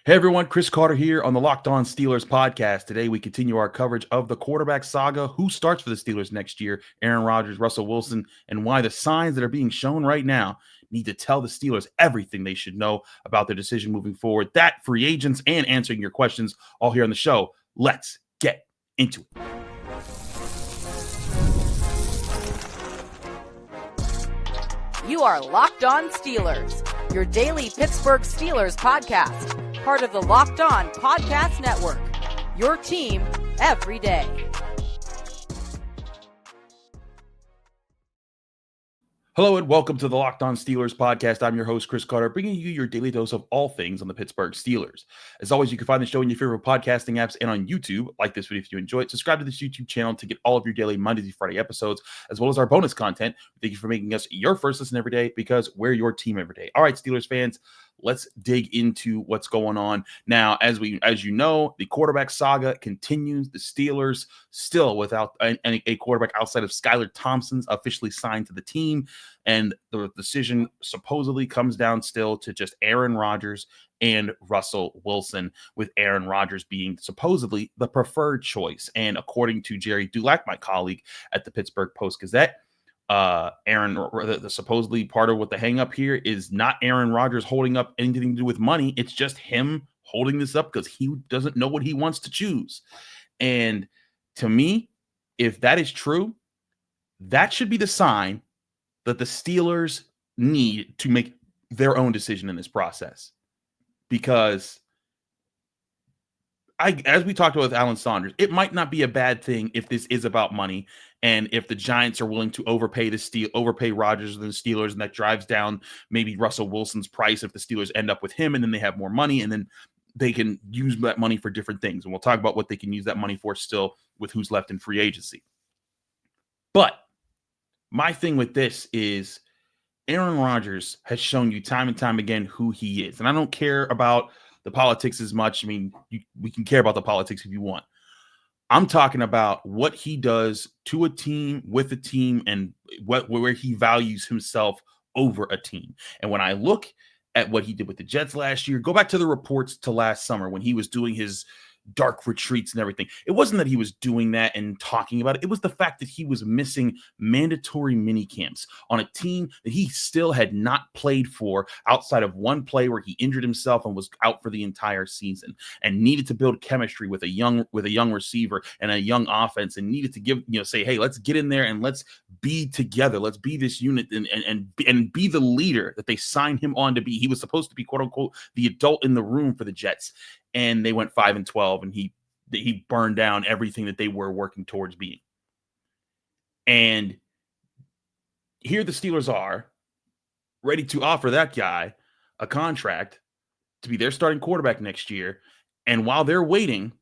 Hey everyone, Chris Carter here on the Locked On Steelers podcast. Today we continue our coverage of the quarterback saga, who starts for the Steelers next year, Aaron Rodgers, Russell Wilson, and why the signs that are being shown right now need to tell the Steelers everything they should know about their decision moving forward. That, free agents, and answering your questions all here on the show. Let's get into it. You are Locked On Steelers, your daily Pittsburgh Steelers podcast. Part of the Locked On Podcast Network, your team every day. Hello and welcome to the Locked On Steelers podcast. I'm your host, Chris Carter, bringing you your daily dose of all things on the Pittsburgh Steelers. As always, you can find the show in your favorite podcasting apps and on YouTube. Like this video if you enjoy it. Subscribe to this YouTube channel to get all of your daily Monday through Friday episodes, as well as our bonus content. Thank you for making us your first listen every day, because we're your team every day. All right, Steelers fans, let's dig into what's going on now. As you know, the quarterback saga continues. The Steelers still without a quarterback outside of Skylar Thompson's officially signed to the team, and the decision supposedly comes down still to just Aaron Rodgers and Russell Wilson, with Aaron Rodgers being supposedly the preferred choice. And according to Jerry Dulac, my colleague at the Pittsburgh Post-Gazette, the supposedly part of what the hang up here is not Aaron Rodgers holding up anything to do with money. It's just him holding this up because he doesn't know what he wants to choose. And to me, if that is true, that should be the sign that the Steelers need to make their own decision in this process. Because as we talked about with Alan Saunders, it might not be a bad thing if this is about money, and if the Giants are willing to overpay Rodgers than the Steelers, and that drives down maybe Russell Wilson's price if the Steelers end up with him, and then they have more money, and then they can use that money for different things. And we'll talk about what they can use that money for still with who's left in free agency. But my thing with this is Aaron Rodgers has shown you time and time again who he is. And I don't care about the politics as much. I mean, we can care about the politics if you want. I'm talking about what he does to a team, with a team, and where he values himself over a team. And when I look at what he did with the Jets last year, go back to the reports to last summer when he was doing his dark retreats and everything. It wasn't that he was doing that and talking about it. It was the fact that he was missing mandatory mini camps on a team that he still had not played for, outside of one play where he injured himself and was out for the entire season, and needed to build chemistry with a young receiver and a young offense, and needed to say, hey, let's get in there and let's be together. Let's be this unit and be the leader that they signed him on to be. He was supposed to be, quote unquote, the adult in the room for the Jets. And they went 5-12, and he burned down everything that they were working towards being. And here the Steelers are ready to offer that guy a contract to be their starting quarterback next year. And while they're waiting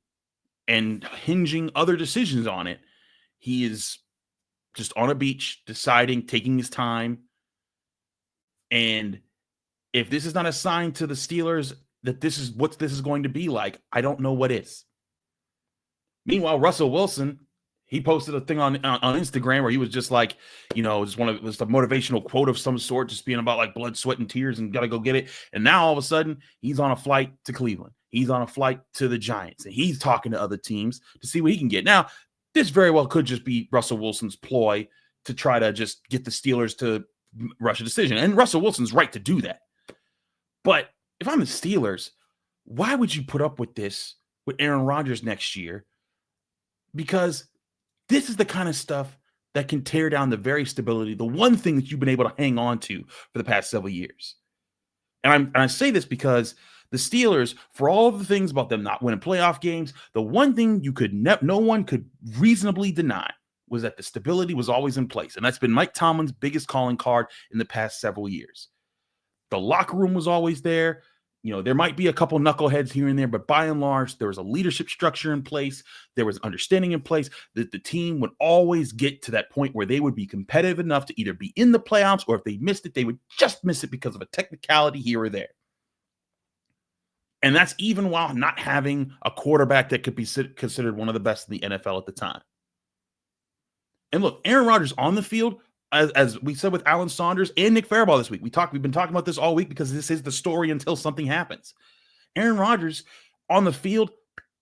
and hinging other decisions on it, he is just on a beach deciding, taking his time. And if this is not a sign to the Steelers that this is what this is going to be like, I don't know what is. Meanwhile, Russell Wilson, he posted a thing on Instagram where he was just like, just was a motivational quote of some sort, just being about like blood, sweat, and tears, and gotta go get it. And now all of a sudden, he's on a flight to Cleveland. He's on a flight to the Giants, and he's talking to other teams to see what he can get. Now, this very well could just be Russell Wilson's ploy to try to just get the Steelers to rush a decision. And Russell Wilson's right to do that. But if I'm the Steelers, why would you put up with this with Aaron Rodgers next year? Because this is the kind of stuff that can tear down the very stability, the one thing that you've been able to hang on to for the past several years. And I say this because the Steelers, for all of the things about them not winning playoff games, the one thing no one could reasonably deny was that the stability was always in place. And that's been Mike Tomlin's biggest calling card in the past several years. The locker room was always there. There might be a couple knuckleheads here and there, but by and large, there was a leadership structure in place. There was understanding in place that the team would always get to that point where they would be competitive enough to either be in the playoffs, or if they missed it, they would just miss it because of a technicality here or there. And that's even while not having a quarterback that could be considered one of the best in the NFL at the time. And look, Aaron Rodgers on the field, as we said with Alan Saunders and Nick Farabaugh this week, we've been talking about this all week because this is the story until something happens. Aaron Rodgers on the field,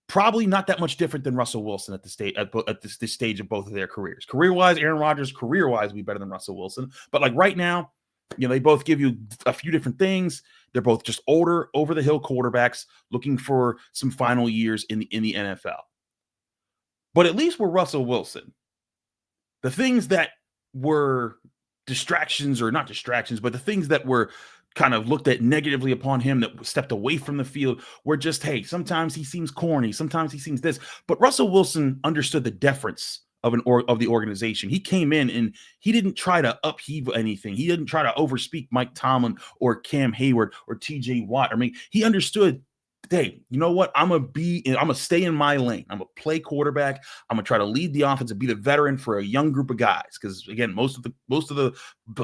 probably not that much different than Russell Wilson at this stage of both of their careers. Career-wise, Aaron Rodgers, career-wise, would be better than Russell Wilson. But like right now, they both give you a few different things. They're both just older, over-the-hill quarterbacks looking for some final years in the NFL. But at least with Russell Wilson, the things that were distractions, or not distractions, but the things that were kind of looked at negatively upon him, that stepped away from the field, were just, hey, sometimes he seems corny, sometimes he seems this. But Russell Wilson understood the deference of the organization. He came in and he didn't try to upheave anything. He didn't try to overspeak Mike Tomlin or Cam Hayward or TJ Watt. I mean, he understood, hey, you know what? I'm gonna stay in my lane. I'm gonna play quarterback. I'm gonna try to lead the offense and be the veteran for a young group of guys. Because again, most of the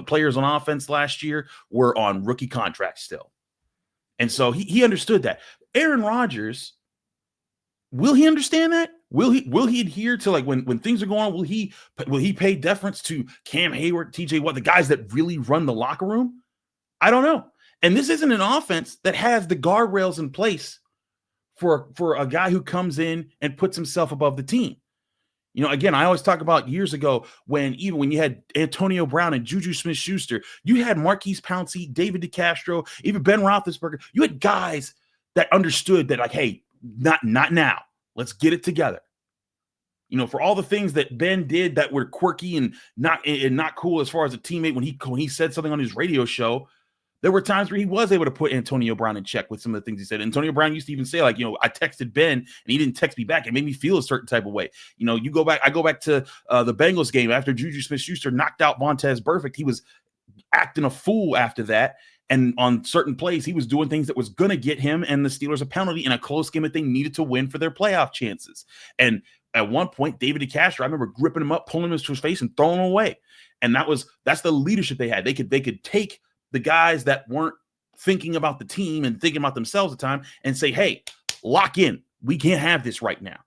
players on offense last year were on rookie contracts still. And so he understood that. Aaron Rodgers, will he understand that? Will he adhere to, like, when things are going on, will he pay deference to Cam Hayward, TJ Watt, the guys that really run the locker room? I don't know. And this isn't an offense that has the guardrails in place for a guy who comes in and puts himself above the team. Again, I always talk about years ago when you had Antonio Brown and Juju Smith-Schuster, you had Marquise Pouncey, David DeCastro, even Ben Roethlisberger. You had guys that understood that, like, hey, not now. Let's get it together. For all the things that Ben did that were quirky and not cool as far as a teammate, when he said something on his radio show, there were times where he was able to put Antonio Brown in check with some of the things he said. Antonio Brown used to even say, like, I texted Ben and he didn't text me back. It made me feel a certain type of way. I go back to the Bengals game after Juju Smith-Schuster knocked out Vontaze Burfict. He was acting a fool after that. And on certain plays, he was doing things that was going to get him and the Steelers a penalty in a close game that they needed to win for their playoff chances. And at one point, David DeCastro, I remember gripping him up, pulling him to his face and throwing him away. And that's the leadership they had. They could take the guys that weren't thinking about the team and thinking about themselves at the time and say, hey, lock in. We can't have this right now.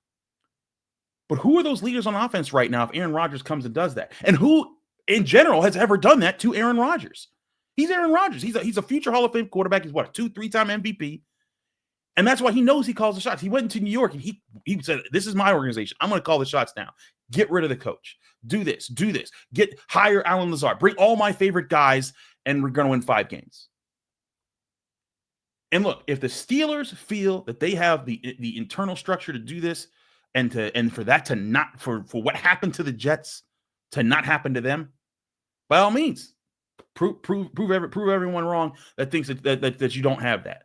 But who are those leaders on offense right now if Aaron Rodgers comes and does that? And who, in general, has ever done that to Aaron Rodgers? He's Aaron Rodgers. He's a future Hall of Fame quarterback. He's what, a 2-3-time MVP. And that's why he knows he calls the shots. He went into New York and he said, this is my organization. I'm going to call the shots now. Get rid of the coach. Do this. Hire Alan Lazard. Bring all my favorite guys, and we're going to win 5 games. And look, if the Steelers feel that they have the internal structure to do this, and for that to not, for what happened to the Jets to not happen to them, by all means, prove everyone wrong that thinks that you don't have that.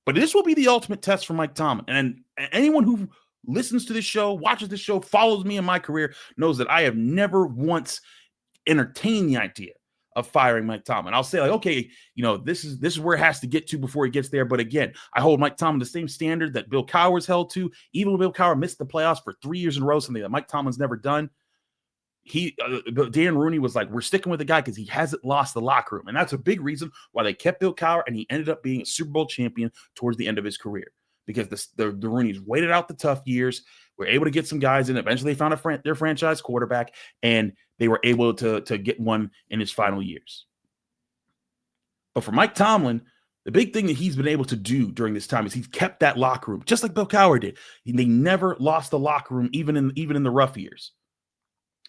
But this will be the ultimate test for Mike Tomlin. And anyone who listens to this show, watches this show, follows me in my career, knows that I have never once entertained the idea of firing Mike Tomlin. I'll say, like, okay, this is where it has to get to before he gets there. But again, I hold Mike Tomlin the same standard that Bill Cowher's held to. Even when Bill Cowher missed the playoffs for 3 years in a row, something that Mike Tomlin's never done. Dan Rooney was like, we're sticking with the guy because he hasn't lost the locker room. And that's a big reason why they kept Bill Cowher, and he ended up being a Super Bowl champion towards the end of his career, because the Rooneys waited out the tough years, were able to get some guys in. Eventually they found their franchise quarterback, and they were able to get one in his final years. But for Mike Tomlin, the big thing that he's been able to do during this time is he's kept that locker room, just like Bill Cowher did. They never lost the locker room, even in the rough years.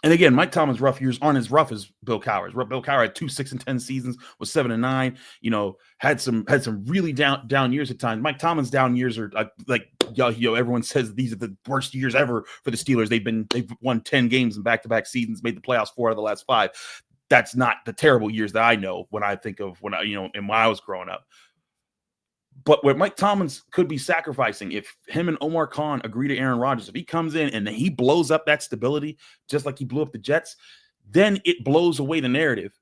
And again, Mike Tomlin's rough years aren't as rough as Bill Cowher's. Bill Cowher had 2 6-10 seasons, was 7-9. Had some really down years at times. Mike Tomlin's down years are everyone says these are the worst years ever for the Steelers. They've won 10 games in back-to-back seasons, made the playoffs 4 out of the last 5. That's not the terrible years that I know when I think of when I was growing up. But what Mike Tomlin could be sacrificing, if him and Omar Khan agree to Aaron Rodgers, if he comes in and he blows up that stability, just like he blew up the Jets, then it blows away the narrative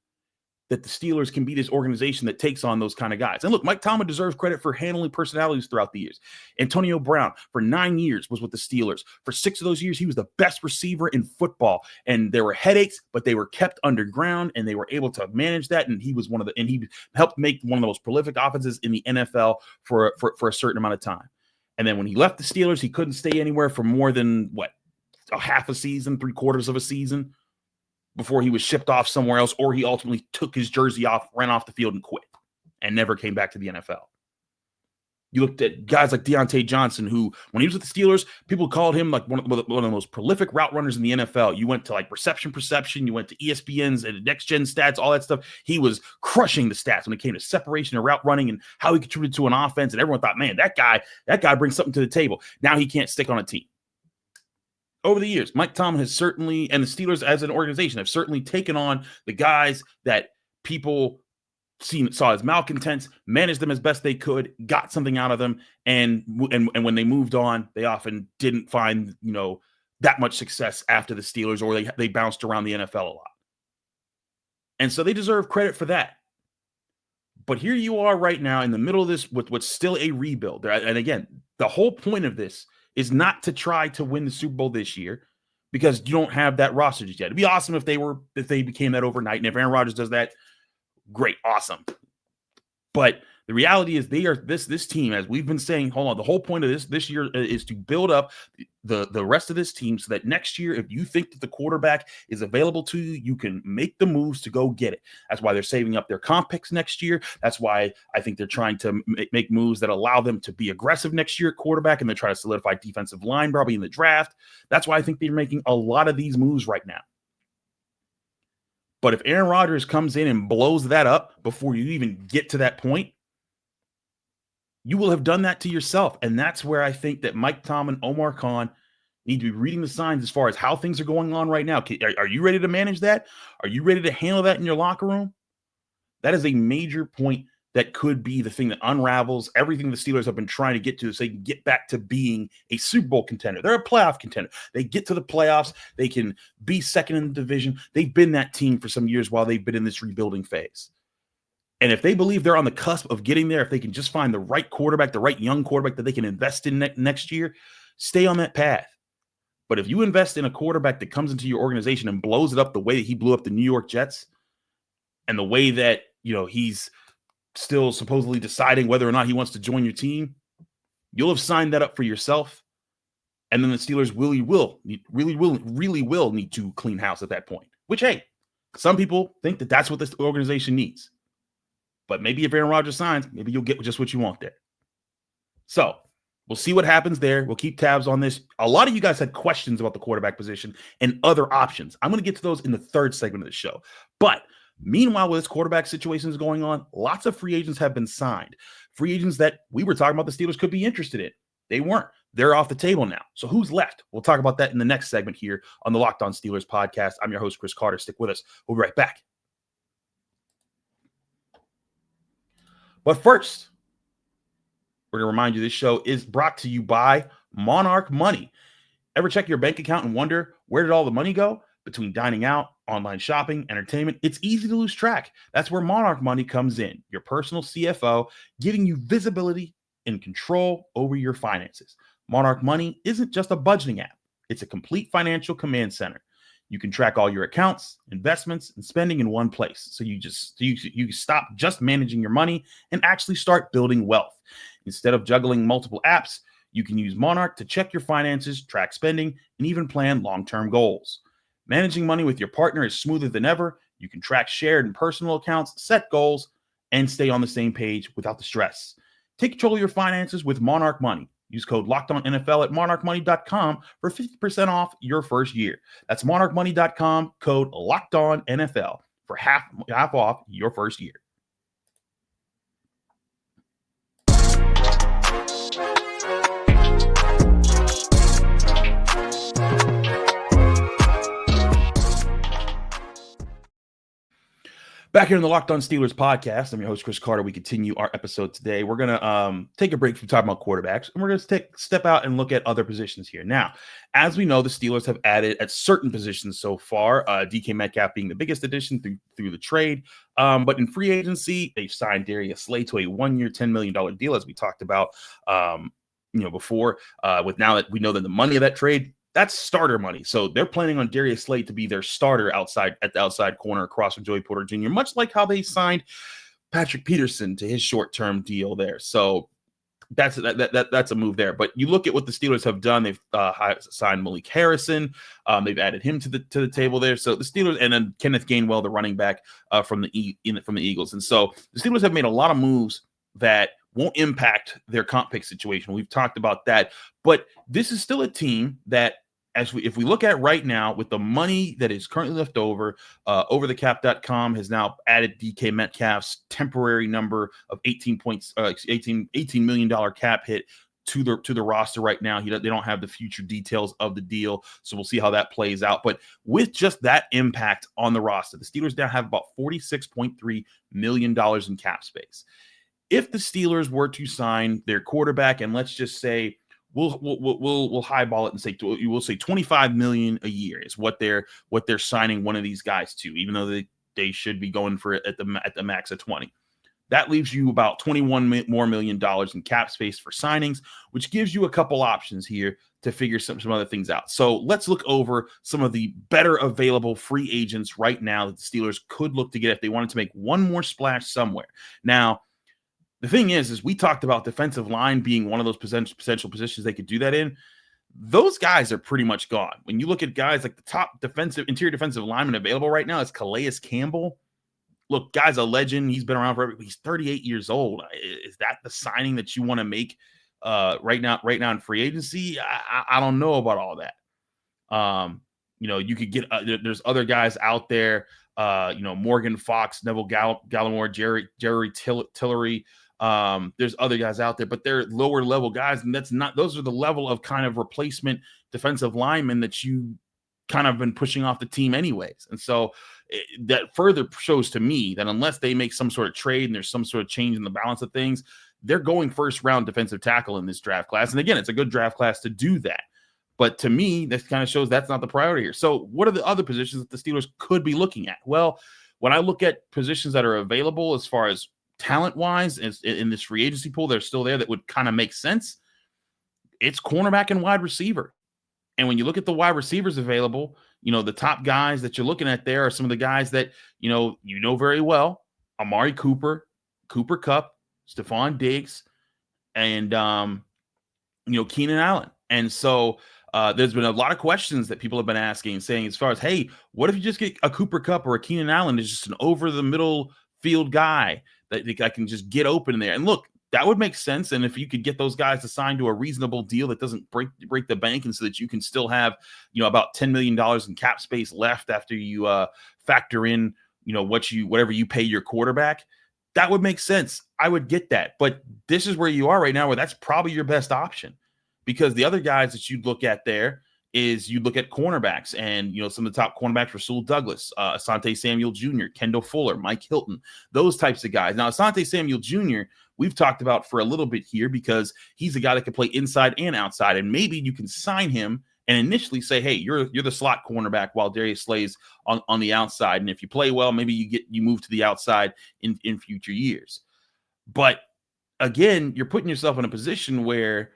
that the Steelers can be this organization that takes on those kind of guys. And look, Mike Tomlin deserves credit for handling personalities throughout the years. Antonio Brown, for 9 years, was with the Steelers. For 6 of those years, he was the best receiver in football. And there were headaches, but they were kept underground, and they were able to manage that. And he helped make one of the most prolific offenses in the NFL for a certain amount of time. And then when he left the Steelers, he couldn't stay anywhere for more than, a half a season, 3/4 of a season, before he was shipped off somewhere else, or he ultimately took his jersey off, ran off the field, and quit, and never came back to the NFL. You looked at guys like Deontay Johnson, who, when he was with the Steelers, people called him like one of the most prolific route runners in the NFL. You went to like reception perception, you went to ESPN's and next gen stats, all that stuff. He was crushing the stats when it came to separation and route running and how he contributed to an offense. And everyone thought, man, that guy brings something to the table. Now he can't stick on a team. Over the years, Mike Tomlin has certainly, and the Steelers as an organization have certainly taken on the guys that people saw as malcontents, managed them as best they could, got something out of them, and when they moved on, they often didn't find that much success after the Steelers, or they bounced around the NFL a lot. And so they deserve credit for that. But here you are right now in the middle of this with what's still a rebuild. And again, the whole point of this is not to try to win the Super Bowl this year, because you don't have that roster just yet. It'd be awesome if they became that overnight, and if Aaron Rodgers does that, great, awesome. But the reality is they are this team, as we've been saying, hold on, the whole point of this year is to build up the rest of this team so that next year, if you think that the quarterback is available to you, you can make the moves to go get it. That's why they're saving up their comp picks next year. That's why I think they're trying to make moves that allow them to be aggressive next year at quarterback, and they're trying to solidify defensive line probably in the draft. That's why I think they're making a lot of these moves right now. But if Aaron Rodgers comes in and blows that up before you even get to that point, you will have done that to yourself. And that's where I think that Mike Tomlin, Omar Khan need to be reading the signs as far as how things are going on right now. Are you ready to manage that? Are you ready to handle that in your locker room? That is a major point that could be the thing that unravels everything the Steelers have been trying to get to, so they can get back to being a Super Bowl contender. They're a playoff contender. They get to the playoffs. They can be second in the division. They've been that team for some years while they've been in this rebuilding phase. And if they believe they're on the cusp of getting there, if they can just find the right quarterback, the right young quarterback that they can invest in next year, stay on that path. But if you invest in a quarterback that comes into your organization and blows it up the way that he blew up the New York Jets, and the way that, he's still supposedly deciding whether or not he wants to join your team, you'll have signed that up for yourself. And then the Steelers really will need to clean house at that point, which, hey, some people think that that's what this organization needs. But maybe if Aaron Rodgers signs, maybe you'll get just what you want there. So we'll see what happens there. We'll keep tabs on this. A lot of you guys had questions about the quarterback position and other options. I'm going to get to those in the third segment of the show. But meanwhile, with this quarterback situation is going on, lots of free agents have been signed. Free agents that we were talking about the Steelers could be interested in. They weren't. They're off the table now. So who's left? We'll talk about that in the next segment here on the Locked On Steelers podcast. I'm your host, Chris Carter. Stick with us. We'll be right back. But first, we're going to remind you this show is brought to you by Monarch Money. Ever check your bank account and wonder, where did all the money go? Between dining out, online shopping, entertainment, it's easy to lose track. That's where Monarch Money comes in, your personal CFO, giving you visibility and control over your finances. Monarch Money isn't just a budgeting app. It's a complete financial command center. You can track all your accounts, investments, and spending in one place. So you stop just managing your money and actually start building wealth. Instead of juggling multiple apps, you can use Monarch to check your finances, track spending, and even plan long-term goals. Managing money with your partner is smoother than ever. You can track shared and personal accounts, set goals, and stay on the same page without the stress. Take control of your finances with Monarch Money. Use code LOCKEDONNFL at monarchmoney.com for 50% off your first year. That's monarchmoney.com, code LOCKEDONNFL for half off your first year. Back here in the Locked On Steelers podcast, I'm your host, Chris Carter. We continue our episode today. We're going to take a break from talking about quarterbacks, and we're going to step out and look at other positions here. Now, as we know, the Steelers have added at certain positions so far, DK Metcalf being the biggest addition through the trade. But in free agency, they've signed Darius Slay to a one-year, $10 million deal, as we talked about before. With now that we know that the money of that trade, that's starter money. So they're planning on Darius Slay to be their starter at the outside corner across from Joey Porter Jr., much like how they signed Patrick Peterson to his short-term deal there. So that's a move there. But you look at what the Steelers have done. They've signed Malik Harrison. They've added him to the table there. So the Steelers, and then Kenneth Gainwell, the running back from the Eagles. And so the Steelers have made a lot of moves that won't impact their comp pick situation. We've talked about that, but this is still a team that, if we look at right now, with the money that is currently left over, overthecap.com has now added DK Metcalf's temporary number of $18 million cap hit to the roster right now. They don't have the future details of the deal, so we'll see how that plays out. But with just that impact on the roster, the Steelers now have about $46.3 million in cap space. If the Steelers were to sign their quarterback, and let's just say we'll highball it and say we'll say $25 million a year is what they're signing one of these guys to, even though they should be going for it at the max of 20. That leaves you about $21 million in cap space for signings, which gives you a couple options here to figure some other things out. So let's look over some of the better available free agents right now that the Steelers could look to get if they wanted to make one more splash somewhere. Now, the thing is we talked about defensive line being one of those potential positions they could do that in. Those guys are pretty much gone. When you look at guys like the top interior defensive lineman available right now is Calais Campbell. Look, guy's a legend. He's been around forever. He's 38 years old. Is that the signing that you want to make right now in free agency? I don't know about all that. You could get there's other guys out there. Morgan Fox, Neville Gallimore, Jerry Tillery. There's other guys out there, but they're lower level guys, and those are the level of kind of replacement defensive linemen that you kind of been pushing off the team anyways. And so that further shows to me that unless they make some sort of trade and there's some sort of change in the balance of things, they're going first round defensive tackle in this draft class. And again, it's a good draft class to do that. But to me, that kind of shows that's not the priority here. So what are the other positions that the Steelers could be looking at? Well, when I look at positions that are available as far as talent-wise in this free agency pool, they're still there that would kind of make sense. It's cornerback and wide receiver. And when you look at the wide receivers available, the top guys that you're looking at there are some of the guys that, you know very well: Amari Cooper, Cooper Kupp, Stephon Diggs, and, Keenan Allen. And so there's been a lot of questions that people have been asking, saying as far as, hey, what if you just get a Cooper Kupp or a Keenan Allen is just an over-the-middle field guy that I can just get open in there? And look, that would make sense. And if you could get those guys to sign to a reasonable deal that doesn't break the bank, and so that you can still have, about $10 million in cap space left after you factor in, whatever you pay your quarterback, that would make sense. I would get that. But this is where you are right now, where that's probably your best option, because the other guys that you'd look at there is you look at cornerbacks, and some of the top cornerbacks: RFasul Douglas, Asante Samuel Jr., Kendall Fuller, Mike Hilton, those types of guys. Now, Asante Samuel Jr., we've talked about for a little bit here because he's a guy that can play inside and outside, and maybe you can sign him and initially say, hey, you're the slot cornerback while Darius Slay's on the outside, and if you play well, maybe you move to the outside in future years. But again, you're putting yourself in a position where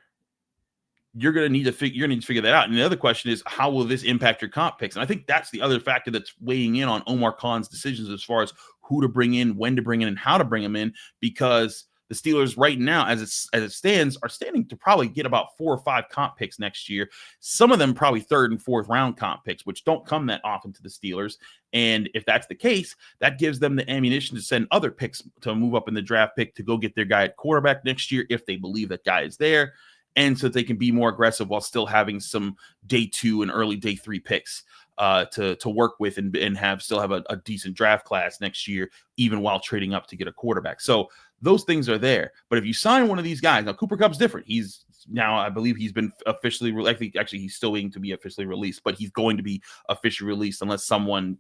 you're going to need to figure that out. And the other question is, how will this impact your comp picks? And I think that's the other factor that's weighing in on Omar Khan's decisions as far as who to bring in, when to bring in, and how to bring them in, because the Steelers right now, as it stands, are standing to probably get about 4 or 5 comp picks next year. Some of them probably 3rd and 4th round comp picks, which don't come that often to the Steelers. And if that's the case, that gives them the ammunition to send other picks to move up in the draft pick to go get their guy at quarterback next year if they believe that guy is there, and so they can be more aggressive while still having some day 2 and early day 3 picks to work with, and still have a decent draft class next year, even while trading up to get a quarterback. So those things are there. But if you sign one of these guys, now Cooper Kupp's different. He's now, I believe he's been officially, actually he's still waiting to be officially released, but he's going to be officially released unless someone,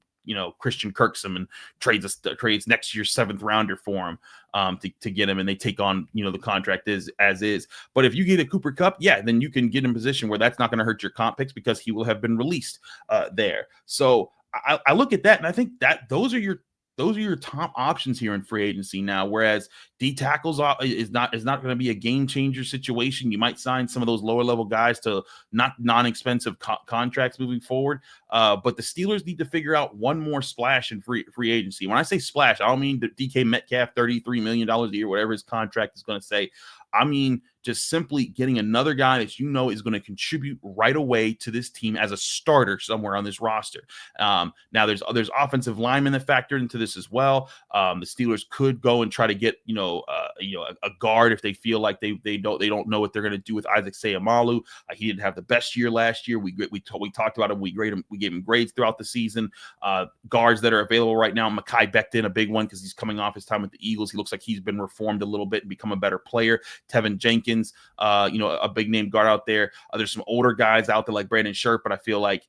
Christian Kirksome, and trades next year's 7th rounder for him to get him, and they take on, the contract as is. But if you get a Cooper Kupp, then you can get in a position where that's not going to hurt your comp picks because he will have been released there. So I look at that, and I think that those are your top options here in free agency now. Whereas D tackles is not going to be a game changer situation. You might sign some of those lower level guys to non-expensive contracts moving forward. But the Steelers need to figure out one more splash in free agency. When I say splash, I don't mean the DK Metcalf $33 million a year, whatever his contract is going to say. I mean, just simply getting another guy that you know is going to contribute right away to this team as a starter somewhere on this roster. Now there's offensive linemen that factor into this as well. The Steelers could go and try to get a guard if they feel like they don't know what they're going to do with Isaac Seumalo. He didn't have the best year last year. We talked about him. We gave him grades throughout the season. Guards that are available right now, Mekhi Becton, a big one because he's coming off his time with the Eagles. He looks like he's been reformed a little bit and become a better player. Tevin Jenkins, a big name guard out there. There's some older guys out there like Brandon Scherf, but I feel like,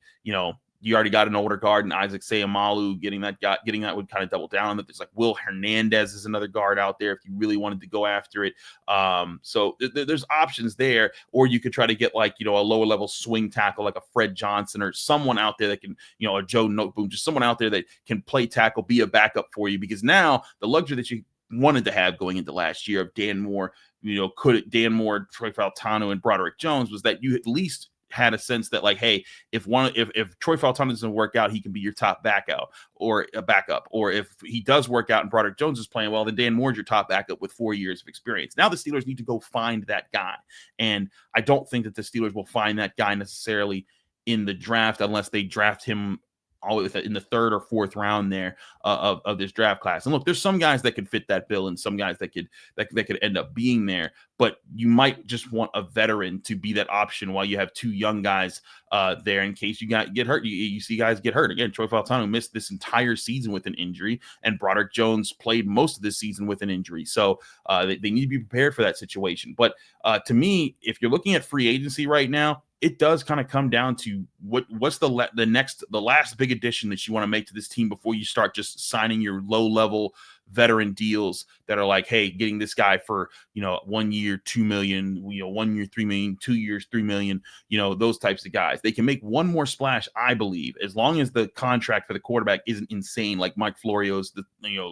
you already got an older guard in Isaac Seumalo. Getting that would kind of double down on that. There's like Will Hernandez is another guard out there if you really wanted to go after it. So there's options there, or you could try to get like, a lower level swing tackle like a Fred Johnson or someone out there that can, a Joe Noteboom, just someone out there that can play tackle, be a backup for you, because now the luxury that you wanted to have going into last year of Dan Moore, Dan Moore, Troy Fautanu, and Broderick Jones was that you at least had a sense that like, hey, if Troy Fautanu doesn't work out, he can be your top backup, or if he does work out and Broderick Jones is playing well, then Dan Moore's your top backup with 4 years of experience. Now the Steelers need to go find that guy, and I don't think that the Steelers will find that guy necessarily in the draft unless they draft him always in the third or fourth round there of this draft class. And look, there's some guys that could fit that bill and some guys that could end up being there, but you might just want a veteran to be that option while you have two young guys there in case you get hurt. You see guys get hurt. Again, Troy Fautanu missed this entire season with an injury, and Broderick Jones played most of this season with an injury. So they need to be prepared for that situation. But to me, if you're looking at free agency right now, it does kind of come down to what's the last big addition that you want to make to this team before you start just signing your low level veteran deals that are like, hey, getting this guy for 1 year $2 million, 1 year $3 million, 2 years $3 million, those types of guys. They can make one more splash, I believe, as long as the contract for the quarterback isn't insane, like Mike Florio's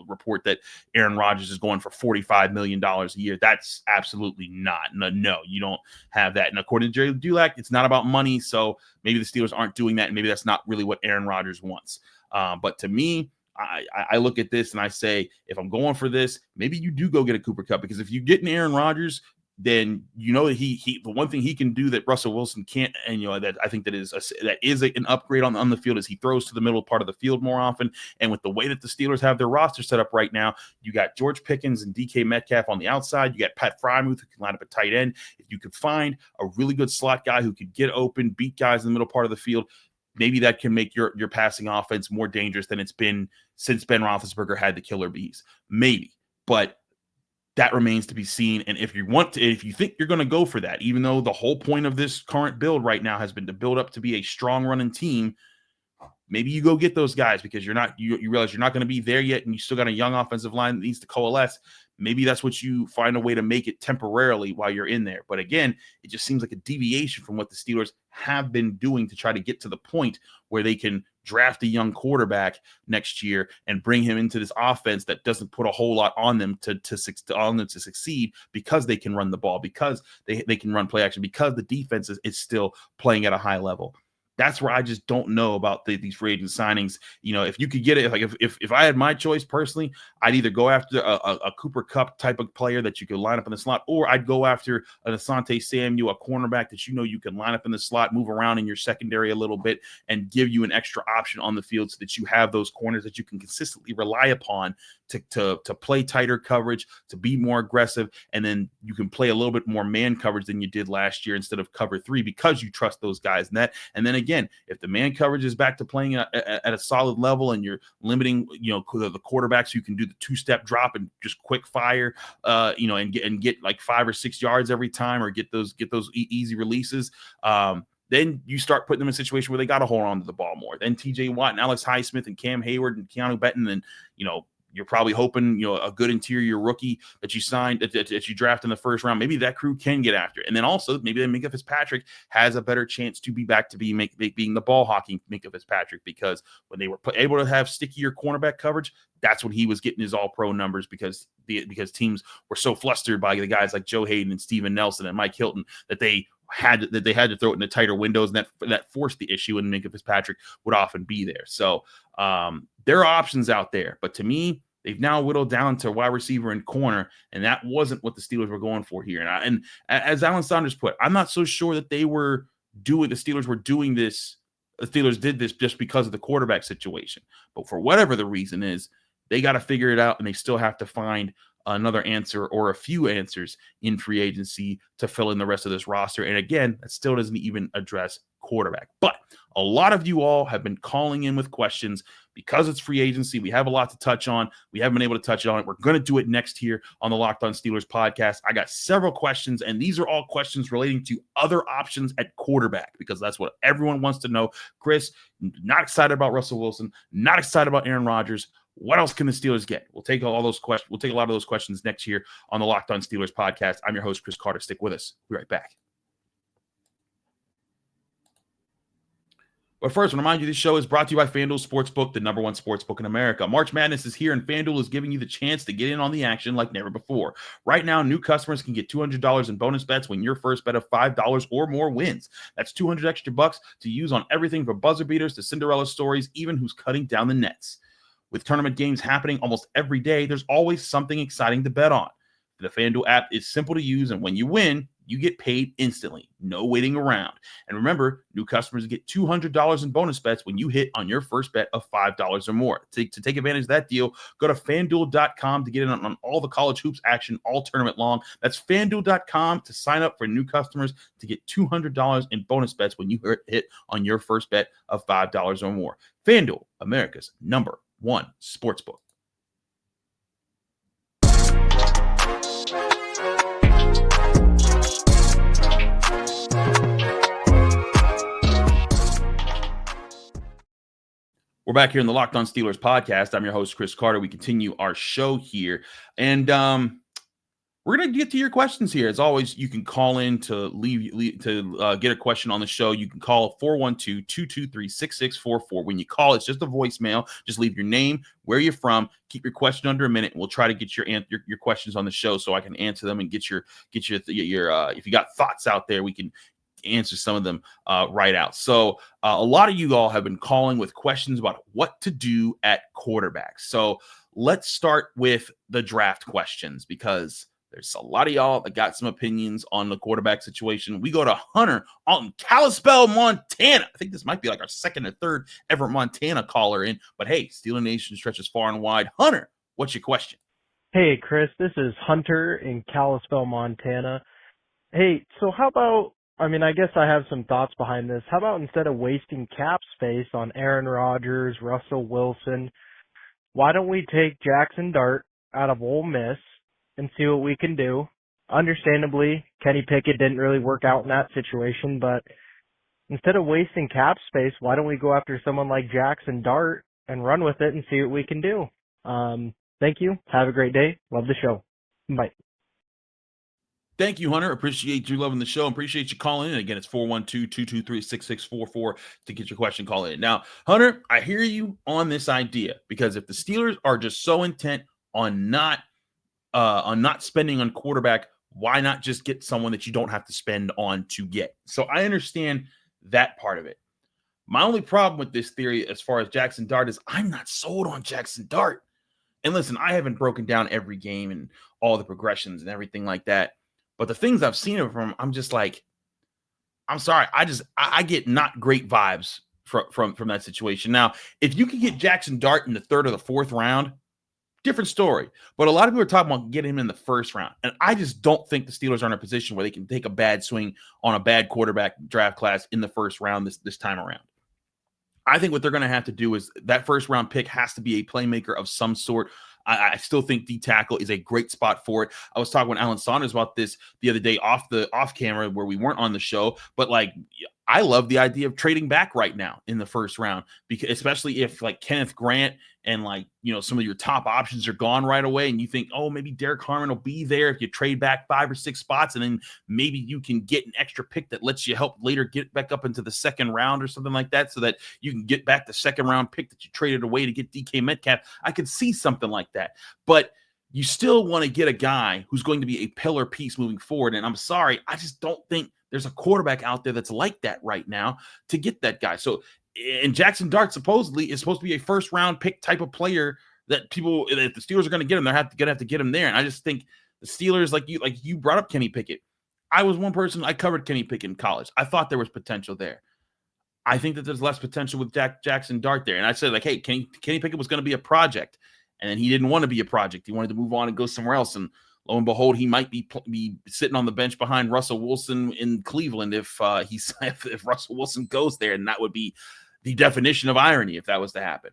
report that Aaron Rodgers is going for $45 million a year. That's absolutely not. No, you don't have that. And according to Jerry Dulac, it's not about money, so maybe the Steelers aren't doing that, and maybe that's not really what Aaron Rodgers wants. But to me, I look at this and I say, if I'm going for this, maybe you do go get a Cooper Kupp, because if you get an Aaron Rodgers, then that he the one thing he can do that Russell Wilson can't, and that I think that is an upgrade on the field, is he throws to the middle part of the field more often. And with the way that the Steelers have their roster set up right now, you got George Pickens and DK Metcalf on the outside. You got Pat Frymuth who can line up a tight end. If you could find a really good slot guy who could get open, beat guys in the middle part of the field, maybe that can make your passing offense more dangerous than it's been since Ben Roethlisberger had the killer bees. Maybe, but that remains to be seen. And if you think you're going to go for that, even though the whole point of this current build right now has been to build up to be a strong running team, maybe you go get those guys because you realize you're not going to be there yet, and you still got a young offensive line that needs to coalesce. Maybe that's what you find a way to make it temporarily while you're in there. But again, it just seems like a deviation from what the Steelers have been doing to try to get to the point where they can draft a young quarterback next year and bring him into this offense that doesn't put a whole lot on them to succeed, because they can run the ball, because they can run play action, because the defense is still playing at a high level. That's where I just don't know about these free agent signings. If you could get it, if I had my choice personally, I'd either go after a Cooper Kupp type of player that you could line up in the slot, or I'd go after an Asante Samuel, a cornerback that you can line up in the slot, move around in your secondary a little bit, and give you an extra option on the field so that you have those corners that you can consistently rely upon to play tighter coverage, to be more aggressive, and then you can play a little bit more man coverage than you did last year instead of cover 3, because you trust those guys in that. And then again, if the man coverage is back to playing at a solid level, and you're limiting the quarterbacks who can do the 2-step drop and just quick fire, and get like 5 or 6 yards every time, or get those easy releases, then you start putting them in a situation where they got to hold on to the ball more. Then TJ Watt and Alex Highsmith and Cam Hayward and Keanu Benton, and you're probably hoping, a good interior rookie that you signed, that you draft in the first round, maybe that crew can get after it. And then also maybe then Minkah Fitzpatrick has a better chance to be back to being the ball hawking Minkah Fitzpatrick, because when they were able to have stickier cornerback coverage, that's when he was getting his all-pro numbers, because teams were so flustered by the guys like Joe Hayden and Steven Nelson and Mike Hilton that they had to throw it in the tighter windows, and that forced the issue, and Minkah Fitzpatrick would often be there. So there are options out there, but to me, They've now whittled down to wide receiver and corner, and that wasn't what the Steelers were going for here. And as Alan Saunders put, I'm not so sure that the Steelers were doing this. The Steelers did this just because of the quarterback situation. But for whatever the reason is, they got to figure it out, and they still have to find another answer or a few answers in free agency to fill in the rest of this roster. And again, that still doesn't even address quarterback. But a lot of you all have been calling in with questions because it's free agency. We have a lot to touch on. We haven't been able to touch on it. We're going to do it next here on the Locked On Steelers podcast. I got several questions, and these are all questions relating to other options at quarterback because that's what everyone wants to know. Chris, not excited about Russell Wilson, not excited about Aaron Rodgers. What else can the Steelers get? We'll take all those questions. We'll take a lot of those questions next year on the Locked On Steelers podcast. I'm your host, Chris Carter. Stick with us. We'll be right back. But first, I want to remind you this show is brought to you by FanDuel Sportsbook, the #1 sportsbook in America. March Madness is here, and FanDuel is giving you the chance to get in on the action like never before. Right now, new customers can get $200 in bonus bets when your first bet of $5 or more wins. That's $200 extra bucks to use on everything from buzzer beaters to Cinderella stories, even who's cutting down the nets. With tournament games happening almost every day, there's always something exciting to bet on. The FanDuel app is simple to use, and when you win, you get paid instantly. No waiting around. And remember, new customers get $200 in bonus bets when you hit on your first bet of $5 or more. To take advantage of that deal, go to FanDuel.com to get in on all the college hoops action all tournament long. That's FanDuel.com to sign up for new customers to get $200 in bonus bets when you hit on your first bet of $5 or more. FanDuel, America's #1 sportsbook. We're back here in the Locked On Steelers podcast. I'm your host, Chris Carter. We continue our show here, and we're going to get to your questions here. As always, you can call in to get a question on the show. You can call 412-223-6644. When you call, it's just a voicemail. Just leave your name, where you're from, keep your question under a minute, and we'll try to get your questions on the show so I can answer them and get your if you got thoughts out there, we can answer some of them right out. So a lot of you all have been calling with questions about what to do at quarterback. So let's start with the draft questions because there's a lot of y'all that got some opinions on the quarterback situation. We go to Hunter on Kalispell, Montana. I think this might be like our second or third ever Montana caller in, but hey, Steeler Nation stretches far and wide. Hunter, what's your question? Hey, Chris, this is Hunter in Kalispell, Montana. Hey, so how about, I guess I have some thoughts behind this. How about instead of wasting cap space on Aaron Rodgers, Russell Wilson, why don't we take Jaxson Dart out of Ole Miss and see what we can do? Understandably, Kenny Pickett didn't really work out in that situation, but instead of wasting cap space, why don't we go after someone like Jaxson Dart and run with it and see what we can do? Thank you. Have a great day. Love the show. Bye. Thank you, Hunter. Appreciate you loving the show. Appreciate you calling in. Again, it's 412-223-6644 to get your question call in. Now, Hunter, I hear you on this idea because if the Steelers are just so intent on not spending on quarterback, why not just get someone that you don't have to spend on to get? So I understand that part of it. My only problem with this theory as far as Jaxson Dart is I'm not sold on Jaxson Dart. And listen, I haven't broken down every game and all the progressions and everything like that. But the things I've seen from him, I'm just like, I'm sorry. I get not great vibes from that situation. Now, if you could get Jaxson Dart in the 3rd or the 4th round, different story. But a lot of people are talking about getting him in the 1st round. And I just don't think the Steelers are in a position where they can take a bad swing on a bad quarterback draft class in the 1st round this time around. I think what they're going to have to do is that 1st round pick has to be a playmaker of some sort. I still think D tackle is a great spot for it. I was talking with Alan Saunders about this the other day off camera where we weren't on the show, but like I love the idea of trading back right now in the 1st round, because especially if like Kenneth Grant and like, some of your top options are gone right away and you think, oh, maybe Derek Harmon will be there if you trade back 5 or 6 spots, and then maybe you can get an extra pick that lets you help later get back up into the 2nd round or something like that so that you can get back the 2nd round pick that you traded away to get DK Metcalf. I could see something like that. But you still want to get a guy who's going to be a pillar piece moving forward. And I'm sorry, I just don't think there's a quarterback out there that's like that right now to get that guy. So, and Jaxson Dart supposedly is supposed to be a 1st round pick type of player that people, if the Steelers are going to get him, they're going to have to get him there. And I just think the Steelers, like you brought up Kenny Pickett. I was one person, I covered Kenny Pickett in college. I thought there was potential there. I think that there's less potential with Jaxson Dart there. And I said, like, hey, Kenny Pickett was going to be a project. And then he didn't want to be a project. He wanted to move on and go somewhere else. And lo and behold, he might be sitting on the bench behind Russell Wilson in Cleveland if Russell Wilson goes there. And that would be the definition of irony if that was to happen.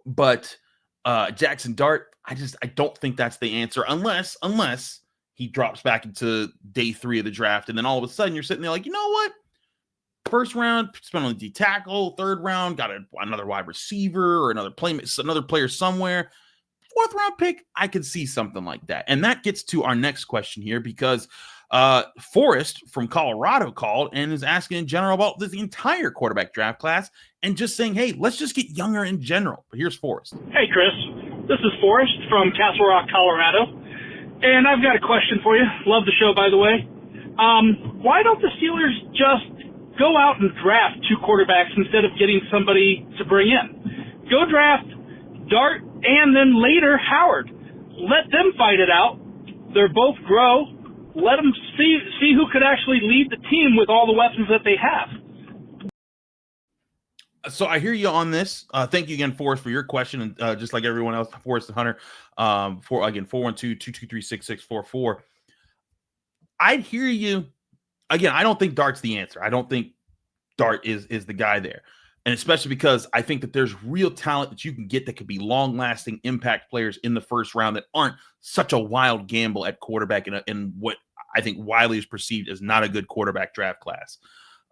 But Jaxson Dart, I don't think that's the answer unless he drops back into day 3 of the draft. And then all of a sudden you're sitting there like, you know what? First round, spent on the D tackle. Third round, got another wide receiver or another player somewhere. Fourth round pick, I could see something like that. And that gets to our next question here because Forrest from Colorado called and is asking in general about the entire quarterback draft class and just saying, hey, let's just get younger in general. But here's Forrest. Hey, Chris. This is Forrest from Castle Rock, Colorado. And I've got a question for you. Love the show, by the way. Why don't the Steelers just go out and draft 2 quarterbacks instead of getting somebody to bring in? Go draft Dart and then later Howard. Let them fight it out. They're both grow. Let them see who could actually lead the team with all the weapons that they have. So I hear you on this. Thank you again, Forrest, for your question. And just like everyone else, Forrest and Hunter, 412-223-6644. I'd hear you. Again, I don't think Dart's the answer. I don't think Dart is the guy there. And especially because I think that there's real talent that you can get that could be long-lasting impact players in the first round that aren't such a wild gamble at quarterback in what I think widely is perceived as not a good quarterback draft class.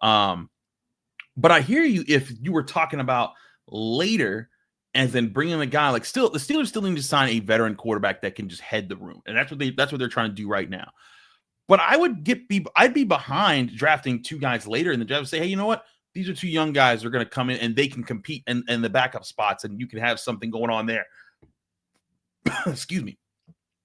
But I hear you if you were talking about later and then bringing a guy like the Steelers still need to sign a veteran quarterback that can just head the room. And that's what they're trying to do right now. But I'd be behind drafting 2 guys later in the draft and say, hey, you know what? These are 2 young guys that are going to come in and they can compete in the backup spots and you can have something going on there. Excuse me.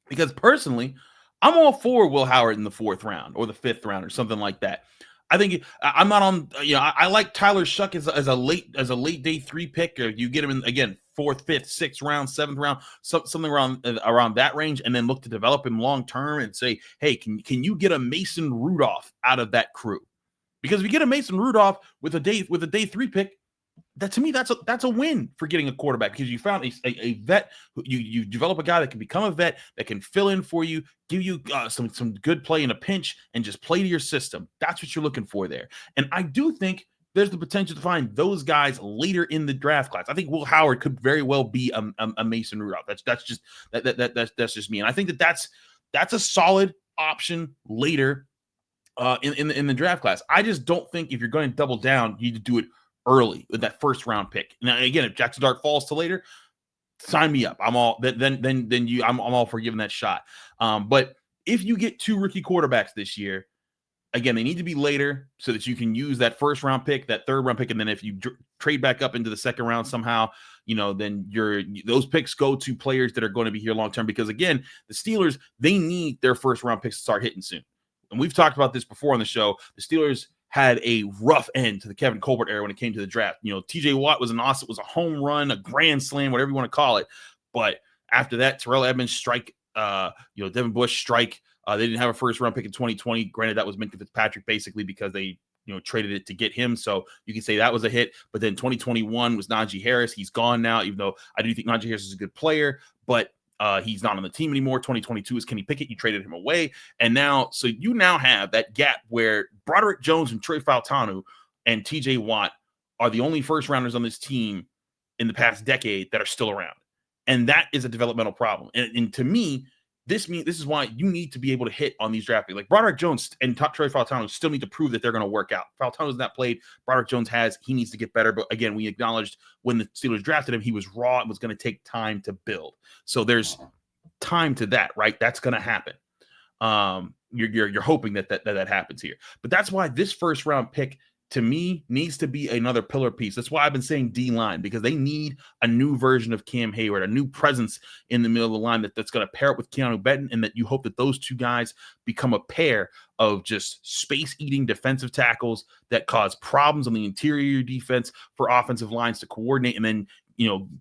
Because personally, I'm all for Will Howard in the 4th round or the 5th round or something like that. I think I'm not on, I like Tyler Shough as a late day 3 pick. Or you get him in again, 4th, 5th, 6th round, 7th round, something around that range, and then look to develop him long term and say, hey, can you get a Mason Rudolph out of that crew? Because if you get a Mason Rudolph with a day 3 pick, to me that's a win for getting a quarterback because you found a vet. You develop a guy that can become a vet that can fill in for you, give you some good play in a pinch, and just play to your system. That's what you're looking for there. And I do think there's the potential to find those guys later in the draft class. I think Will Howard could very well be a Mason Rudolph. That's just me. And I think that's a solid option later in the draft class. I just don't think if you're going to double down, you need to do it early with that 1st round pick. Now, again, if Jaxson Dart falls to later, sign me up. I'm all I'm all for giving that shot. But if you get 2 rookie quarterbacks this year, again, they need to be later so that you can use that 1st round pick, that 3rd round pick, and then if you trade back up into the 2nd round somehow, then those picks go to players that are going to be here long term. Because again, the Steelers, they need their 1st round picks to start hitting soon. And we've talked about this before on the show. The Steelers had a rough end to the Kevin Colbert era when it came to the draft. TJ Watt was was a home run, a grand slam, whatever you want to call it. But after that, Terrell Edmonds strike, Devin Bush strike. They didn't have a 1st round pick in 2020. Granted, that was Minkah Fitzpatrick basically because they traded it to get him. So you can say that was a hit. But then 2021 was Najee Harris. He's gone now, even though I do think Najee Harris is a good player, but he's not on the team anymore. 2022 is Kenny Pickett. You traded him away. And so you now have that gap where Broderick Jones and Trey Fautanu and TJ Watt are the only 1st rounders on this team in the past decade that are still around. And that is a developmental problem. And to me, this is why you need to be able to hit on these draft picks. Like Broderick Jones and Trey Fautanu still need to prove that they're going to work out. Fautanu's not played. Broderick Jones has. He needs to get better. But again, we acknowledged when the Steelers drafted him, he was raw and was going to take time to build. So there's time to that, right? That's going to happen. You're hoping that happens here. But that's why this 1st round pick to me needs to be another pillar piece. That's why I've been saying D-line, because they need a new version of Cam Hayward, a new presence in the middle of the line that's going to pair up with Keanu Benton, and that you hope that those 2 guys become a pair of just space-eating defensive tackles that cause problems on the interior defense for offensive lines to coordinate, and then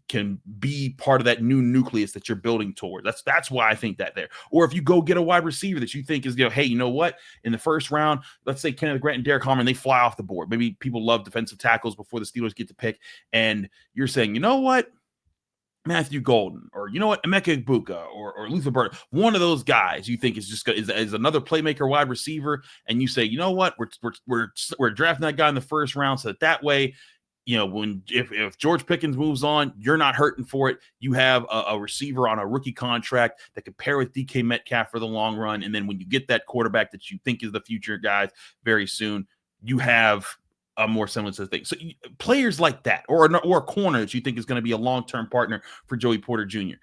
can be part of that new nucleus that you're building toward. That's why I think that there. Or if you go get a wide receiver that you think is, hey, you know what? In the first round, let's say Kenneth Grant and Derek Harmon, they fly off the board. Maybe people love defensive tackles before the Steelers get to pick. And you're saying, you know what? Matthew Golden, or you know what, Emeka Egbuka, or Luther Burden, one of those guys you think is just is another playmaker wide receiver, and you say, you know what, we're drafting that guy in the first round, so that way, if George Pickens moves on, you're not hurting for it. You have a receiver on a rookie contract that can pair with DK Metcalf for the long run, and then when you get that quarterback that you think is the future guys very soon, you have a more semblance of things. So players like that, or a corner that you think is going to be a long-term partner for Joey Porter Jr.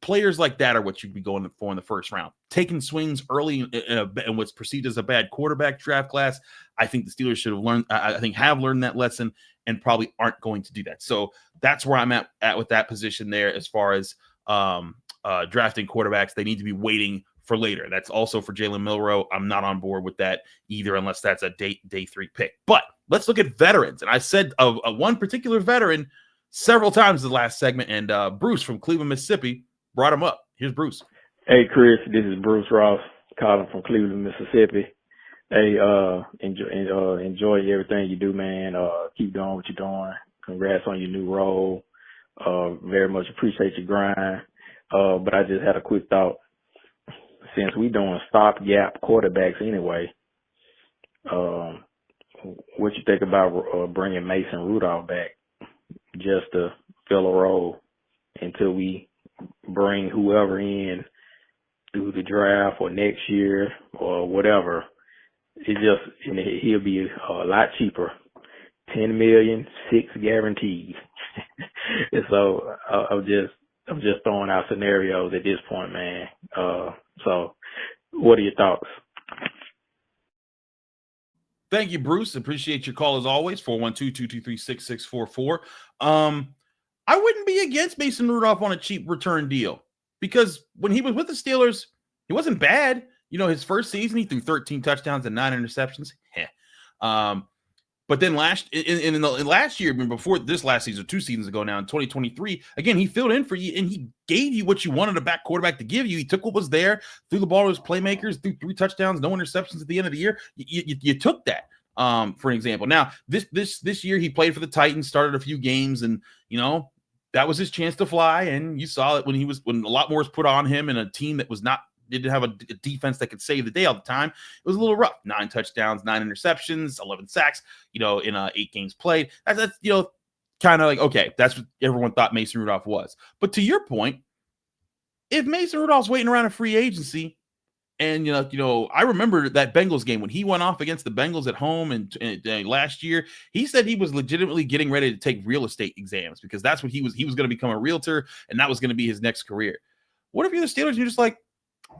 Players like that are what you'd be going for in the first round. Taking swings early in what's perceived as a bad quarterback draft class, I think the Steelers should have learned. I think have learned that lesson and probably aren't going to do that. So that's where I'm at with that position there as far as drafting quarterbacks. They need to be waiting for later. That's also for Jalen Milroe. I'm not on board with that either, unless that's a day 3 pick. But let's look at veterans. And I said of one particular veteran several times in the last segment, and Bruce from Cleveland, Mississippi brought him up. Here's Bruce. Hey, Chris, this is Bruce Ross calling from Cleveland, Mississippi. Hey, enjoy everything you do, man. Keep doing what you're doing. Congrats on your new role. Very much appreciate your grind. But I just had a quick thought. Since we doing stopgap quarterbacks anyway, what you think about bringing Mason Rudolph back just to fill a role until we bring whoever in through the draft or next year or whatever? He'll be a lot cheaper. $10 million, 6 guaranteed. And so I'm just throwing out scenarios at this point, man. So what are your thoughts? Thank you, Bruce. Appreciate your call as always. 412-223-6644. I wouldn't be against Mason Rudolph on a cheap return deal, because when he was with the Steelers, he wasn't bad. His first season, he threw 13 touchdowns and 9 interceptions. But then last year, before this last season, 2 seasons ago now, in 2023, again, he filled in for you, and he gave you what you wanted a back quarterback to give you. He took what was there, threw the ball to his playmakers, threw 3 touchdowns, no interceptions at the end of the year. You took that, for an example. Now, this year, he played for the Titans, started a few games, and, that was his chance to fly. And you saw it when a lot more was put on him in a team that didn't have a defense that could save the day all the time. It was a little rough. 9 touchdowns, 9 interceptions, 11 sacks, in 8 games played. That's kind of like, okay, that's what everyone thought Mason Rudolph was. But to your point, if Mason Rudolph's waiting around a free agency, and I remember that Bengals game when he went off against the Bengals at home and last year, he said he was legitimately getting ready to take real estate exams, because that's what he was going to become a realtor, and that was going to be his next career. What if you're the Steelers and you're just like,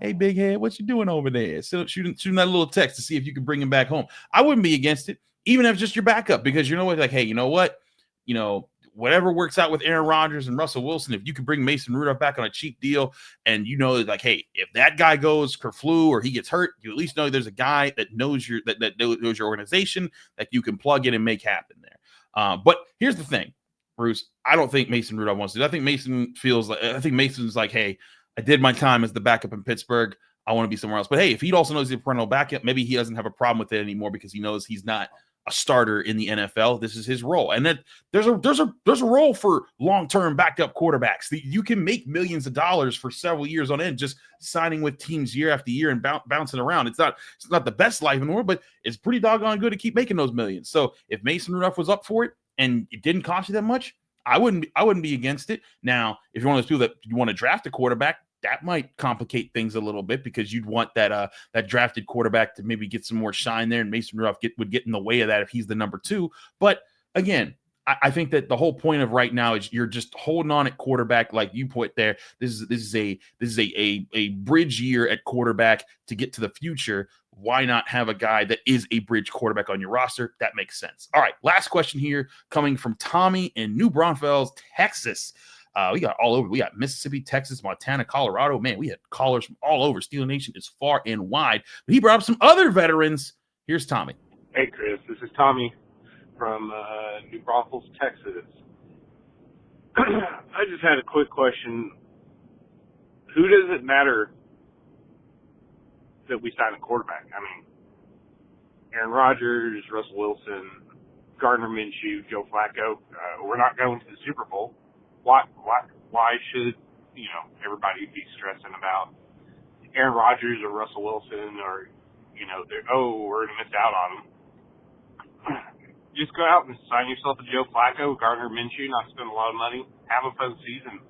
hey, big head, what you doing over there? So shooting that little text to see if you can bring him back home. I wouldn't be against it, even if it's just your backup, because like, hey, you know what? Whatever works out with Aaron Rodgers and Russell Wilson, if you can bring Mason Rudolph back on a cheap deal, and like, hey, if that guy goes kerflu or he gets hurt, you at least know there's a guy that knows that knows your organization that you can plug in and make happen there. But here's the thing, Bruce. I don't think Mason Rudolph wants to do that. I think Mason's like, hey, I did my time as the backup in Pittsburgh. I want to be somewhere else. But hey, if he also knows he's a perennial backup, maybe he doesn't have a problem with it anymore, because he knows he's not a starter in the NFL. This is his role. And then there's a role for long-term backup quarterbacks. You can make millions of dollars for several years on end, just signing with teams year after year and bouncing around. It's not the best life in the world, but it's pretty doggone good to keep making those millions. So if Mason Rudolph was up for it and it didn't cost you that much, I wouldn't be against it. Now, if you're one of those people that you want to draft a quarterback, that might complicate things a little bit, because you'd want that drafted quarterback to maybe get some more shine there, and Mason Rudolph would get in the way of that if he's the number 2. But again, I think that the whole point of right now is you're just holding on at quarterback, like you put there. This is a bridge year at quarterback to get to the future. Why not have a guy that is a bridge quarterback on your roster? That makes sense. All right, last question here coming from Tommy in New Braunfels, Texas. We got all over. We got Mississippi, Texas, Montana, Colorado. Man, we had callers from all over. Steeler Nation is far and wide. But he brought up some other veterans. Here's Tommy. Hey, Chris. This is Tommy from New Braunfels, Texas. I just had a quick question. Who does it matter that we sign a quarterback? I mean, Aaron Rodgers, Russell Wilson, Gardner Minshew, Joe Flacco. We're not going to the Super Bowl. Why should, everybody be stressing about Aaron Rodgers or Russell Wilson or, we're going to miss out on them. Just go out and sign yourself a Joe Flacco, Gardner Minshew, not spend a lot of money, have a fun season,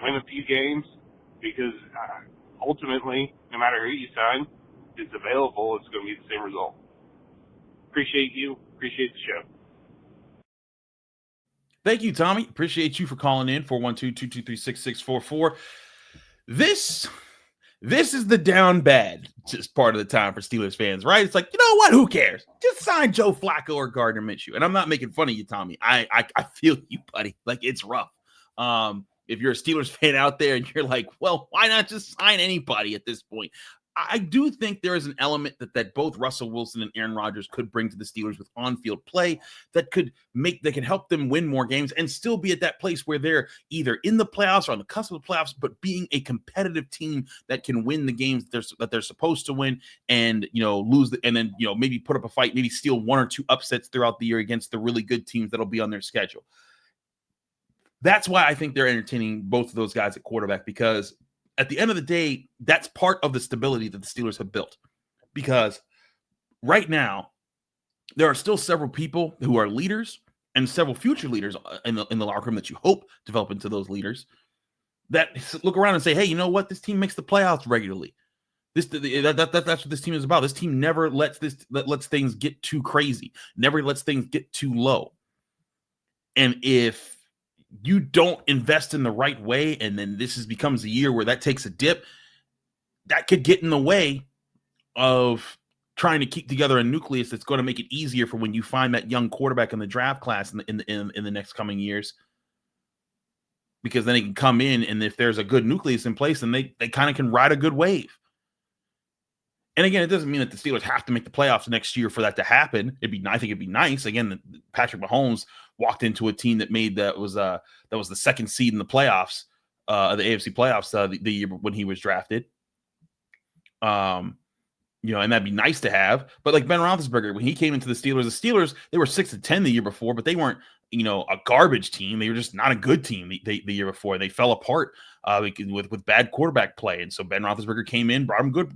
win a few games, because ultimately, no matter who you sign, it's available, it's going to be the same result. Appreciate you. Appreciate the show. Thank you, Tommy. Appreciate you for calling in, 412-223-6644. This is the down bad just part of the time for Steelers fans, right? It's like, you know what? Who cares? Just sign Joe Flacco or Gardner Minshew. And I'm not making fun of you, Tommy. I feel you, buddy. Like, it's rough. If you're a Steelers fan out there and you're like, well, why not just sign anybody at this point? I do think there is an element that both Russell Wilson and Aaron Rodgers could bring to the Steelers with on-field play that could help them win more games and still be at that place where they're either in the playoffs or on the cusp of the playoffs, but being a competitive team that can win the games that they're supposed to win and, lose and then, maybe put up a fight, maybe steal one or two upsets throughout the year against the really good teams that'll be on their schedule. That's why I think they're entertaining both of those guys at quarterback, because at the end of the day, that's part of the stability that the Steelers have built. Because right now, there are still several people who are leaders and several future leaders in the locker room that you hope develop into those leaders that look around and say, hey, you know what? This team makes the playoffs regularly. That's what this team is about. This team never lets things get too crazy, never lets things get too low. And if you don't invest in the right way, and then becomes a year where that takes a dip, that could get in the way of trying to keep together a nucleus that's going to make it easier for when you find that young quarterback in the draft class in the next coming years. Because then he can come in, and if there's a good nucleus in place, then they kind of can ride a good wave. And again, it doesn't mean that the Steelers have to make the playoffs next year for that to happen. I think it'd be nice. Again, Patrick Mahomes walked into a team that was the second seed in the playoffs, the AFC playoffs, the year when he was drafted. And that'd be nice to have. But like Ben Roethlisberger, when he came into the Steelers, they were 6-10 the year before, but they weren't, a garbage team. They were just not a good team the year before. They fell apart with bad quarterback play. And so Ben Roethlisberger came in,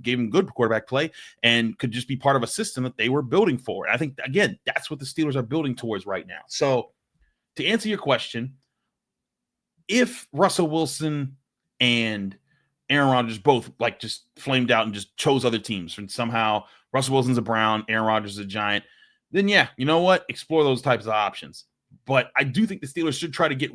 gave him good quarterback play, and could just be part of a system that they were building for. And I think, again, that's what the Steelers are building towards right now. So to answer your question, if Russell Wilson and Aaron Rodgers both just flamed out and just chose other teams, and somehow Russell Wilson's a Brown, Aaron Rodgers is a Giant, then yeah, you know what? Explore those types of options. But I do think the Steelers should try to get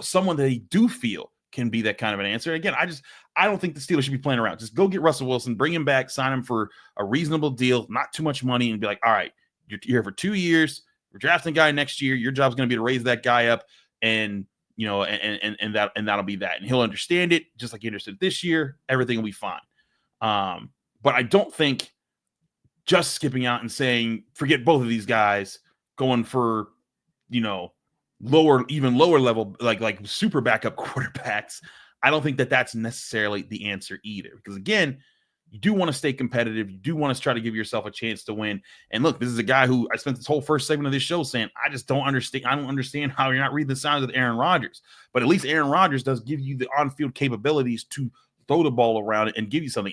someone that they do feel can be that kind of an answer. Again, I don't think the Steelers should be playing around. Just go get Russell Wilson, bring him back, sign him for a reasonable deal, not too much money, and be like, all right, you're here for 2 years. We're drafting a guy next year. Your job's going to be to raise that guy up, and that'll be that. And he'll understand it, just like he understood this year. Everything will be fine. But I don't think just skipping out and saying, forget both of these guys, going for, even lower level, like super backup quarterbacks. I don't think that's necessarily the answer either. Because again, you do want to stay competitive. You do want to try to give yourself a chance to win. And look, this is a guy who I spent this whole first segment of this show saying, I just don't understand. I don't understand how you're not reading the signs of Aaron Rodgers. But at least Aaron Rodgers does give you the on-field capabilities to throw the ball around and give you something.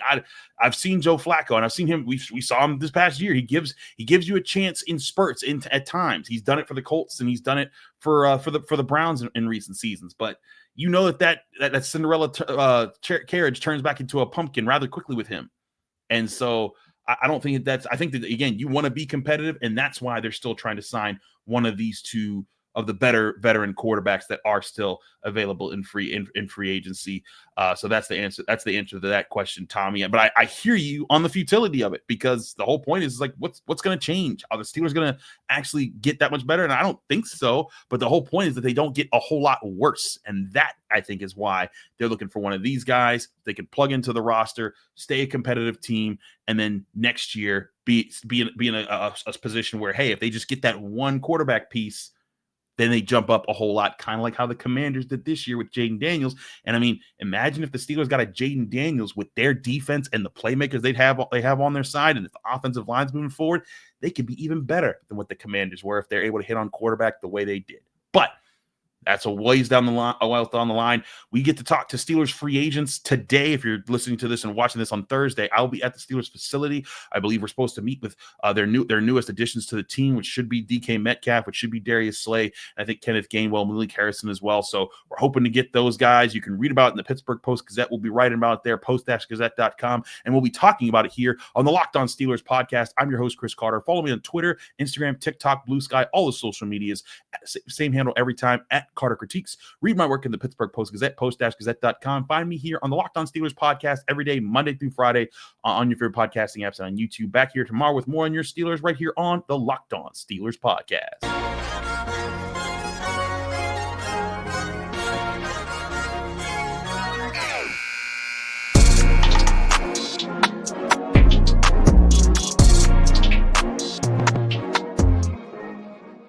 I've seen Joe Flacco, and I've seen him. We saw him this past year. He gives you a chance in spurts at times. He's done it for the Colts, and he's done it for the Browns in recent seasons. But that Cinderella carriage turns back into a pumpkin rather quickly with him. And so I don't think I think that, again, you want to be competitive, and that's why they're still trying to sign one of these two of the better veteran quarterbacks that are still available in free agency. So that's the answer. That's the answer to that question, Tommy. But I hear you on the futility of it, because the whole point is like, what's going to change? Are the Steelers going to actually get that much better? And I don't think so. But the whole point is that they don't get a whole lot worse. And that, I think, is why they're looking for one of these guys. They can plug into the roster, stay a competitive team, and then next year be in a position where, hey, if they just get that one quarterback piece, then they jump up a whole lot, kind of like how the Commanders did this year with Jaden Daniels. And I mean, imagine if the Steelers got a Jaden Daniels with their defense and the playmakers they have on their side, and if the offensive line's moving forward, they could be even better than what the Commanders were if they're able to hit on quarterback the way they did. But that's a ways down the line. We get to talk to Steelers free agents today. If you're listening to this and watching this on Thursday, I'll be at the Steelers facility. I believe we're supposed to meet with their newest additions to the team, which should be DK Metcalf, which should be Darius Slay, and I think Kenneth Gainwell, Malik Harrison as well. So we're hoping to get those guys. You can read about it in the Pittsburgh Post-Gazette. We'll be writing about it there, post-gazette.com, and we'll be talking about it here on the Locked On Steelers podcast. I'm your host, Chris Carter. Follow me on Twitter, Instagram, TikTok, Blue Sky, all the social medias. Same handle every time, at Carter Critiques. Read my work in the Pittsburgh Post-Gazette, post-gazette.com. Find me here on the Locked On Steelers podcast every day, Monday through Friday, on your favorite podcasting apps and on YouTube. Back here tomorrow with more on your Steelers right here on the Locked On Steelers podcast.